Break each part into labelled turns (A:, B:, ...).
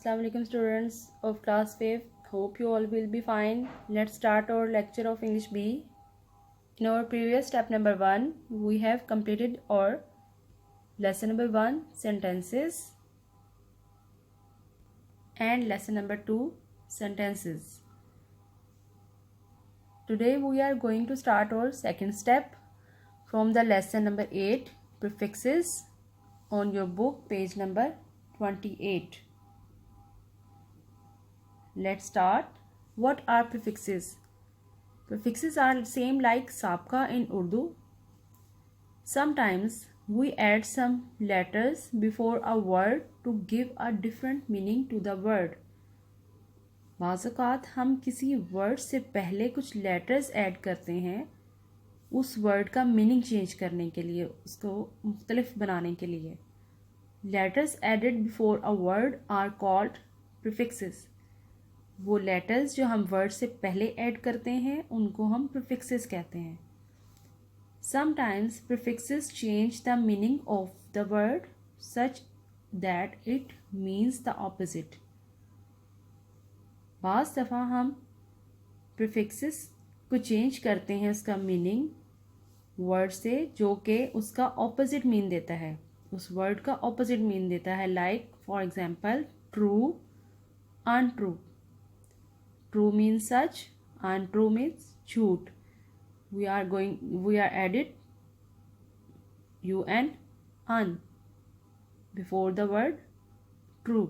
A: Assalamu alaikum students of class 5. Hope you all will be fine. Let's start our lecture of English B. In our previous step number 1, we have completed our lesson number 1 sentences and lesson number 2 sentences. Today we are going to start our second step from the lesson number 8 prefixes on your book page number 28. Let's start. What are prefixes? Prefixes are same like sabka in Urdu. Sometimes we add some letters before a word to give a different meaning to the word. बाज़ औक़ात हम किसी word से पहले कुछ letters add करते हैं उस वर्ड का मीनिंग चेंज करने के लिए, उसको मुख्तलिफ बनाने के लिए. Letters added before a word are called prefixes. वो लेटर्स जो हम वर्ड से पहले ऐड करते हैं उनको हम प्रीफिक्सेस कहते हैं. Sometimes prefixes change the meaning of the word such that it means the opposite. बाज़ दफ़ा हम प्रीफिक्सेस को चेंज करते हैं उसका मीनिंग वर्ड से जो कि उसका ऑपोजिट मीन देता है, उस वर्ड का ऑपोजिट मीन देता है. Like for example true, untrue. True means such, untrue means झूठ. We are added un before the word true.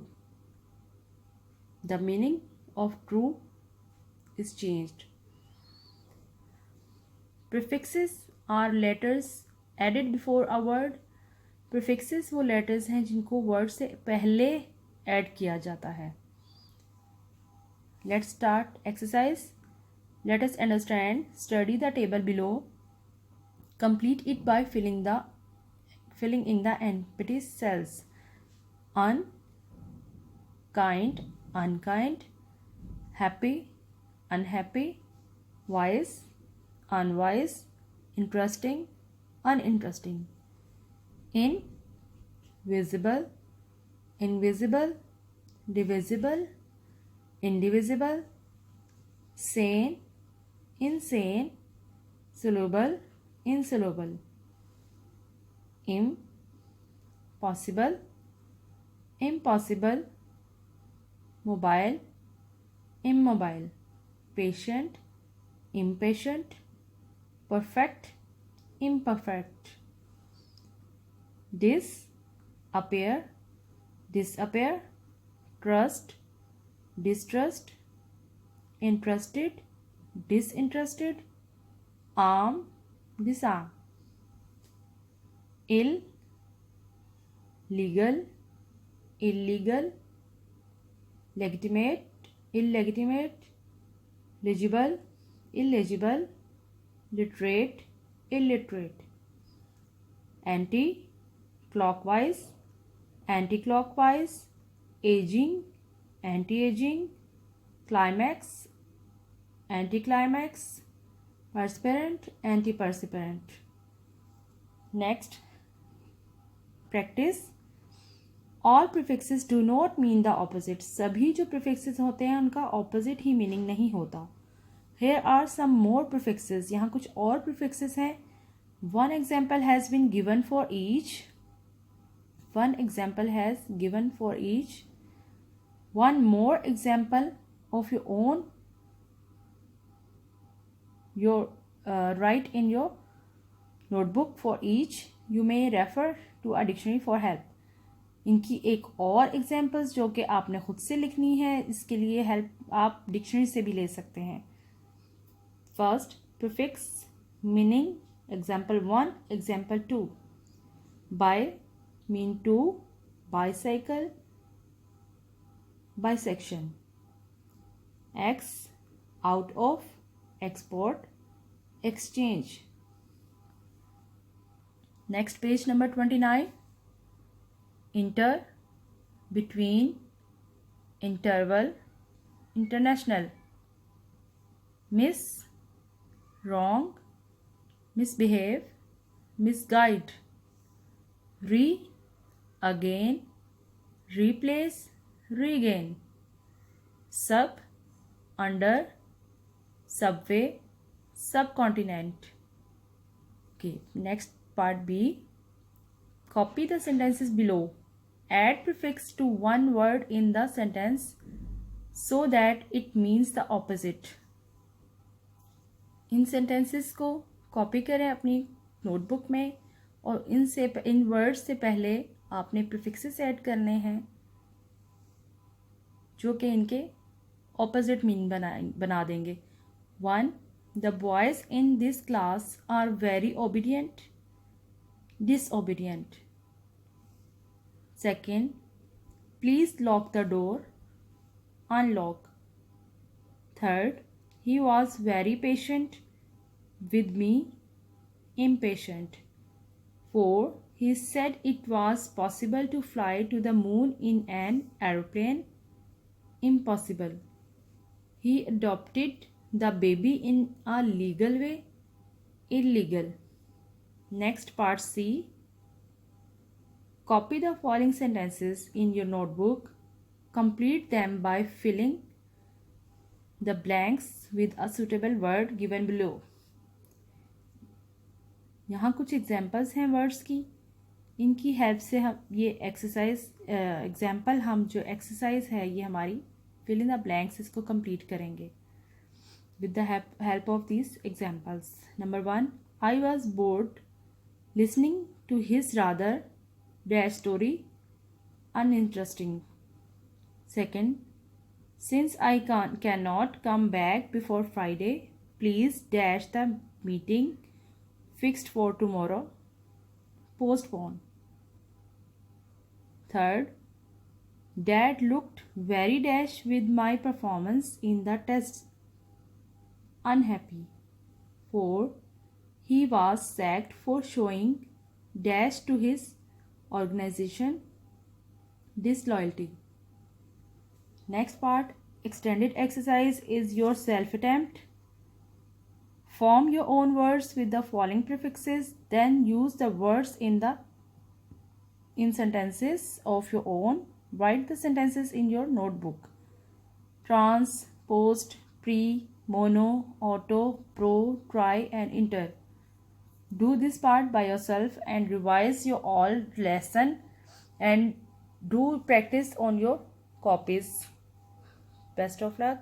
A: The meaning of true is changed. Prefixes are letters added before a word. Prefixes वो letters हैं जिनको word से पहले add किया जाता है. Let's start exercise. Let us understand. Study the table below. Complete it by filling in the empty cells. Un, kind, unkind, happy, unhappy, wise, unwise, interesting, uninteresting. In, visible, invisible, divisible, indivisible, sane, insane, soluble, insoluble. Possible, impossible, mobile, immobile, patient, impatient, perfect, imperfect. Appear, disappear, trust, distrust, interested, disinterested, arm, disarm. Ill, legal, illegal, legitimate, illegitimate, legible, illegible, literate, illiterate. Anti-clockwise, anti-clockwise, aging, anti-aging, climax, anticlimax, perseverant, anti-perseverant. Next, practice. All prefixes do not mean the opposite. सभी जो prefixes होते हैं उनका opposite ही meaning नहीं होता. Here are some more prefixes. यहाँ कुछ और prefixes हैं. One example has been given for each. One example has given for each. One more example of your own. Write in your notebook for each. You may refer to a dictionary for help. इनकी एक और examples जो कि आपने खुद से लिखनी है, इसके लिए हेल्प आप डिक्शनरी से भी ले सकते हैं. First, prefix meaning. Example 1, example 2. Bi mean two, bicycle, bisection. X, out of, export, exchange. Next, page number 29. Inter, between, interval, international. Miss, wrong, misbehave, misguide. Again, replace, regain. Sub, under, subway, subcontinent. Okay, next part B. Copy the sentences below. Add prefix to one word in the sentence so that it means the opposite. In sentences को copy करें अपनी notebook में और इन words से पहले आपने prefixes add करने हैं जो कि इनके ऑपोजिट मीनिंग बना देंगे. 1. The boys in this class are very obedient, disobedient. 2. Please lock the door, unlock. 3. He was very patient with me, impatient. 4. He said it was possible to fly to the moon in an aeroplane, impossible. He adopted the baby in a legal way, illegal. Next part C. Copy the following sentences in your notebook. Complete them by filling the blanks with a suitable word given below. यहाँ कुछ examples हैं words की. इनकी help से हम ये example हम जो एक्सरसाइज है ये हमारी फिल इन द ब्लैंक्स इसको कंप्लीट करेंगे with the help of these examples. Number 1. I was bored listening to his rather dash story, uninteresting. 2. Since I cannot come back before Friday, please dash the meeting fixed for tomorrow, postpone. 3. Dad looked very dash with my performance in the test, unhappy. 4. He was sacked for showing dash to his organization, disloyalty. Next part, extended exercise is your self attempt. Form your own words with the following prefixes, then use the words in sentences of your own. Write the sentences in your notebook. Trans, post, pre, mono, auto, pro, try and inter. Do this part by yourself and revise your all lesson and do practice on your copies. Best of luck.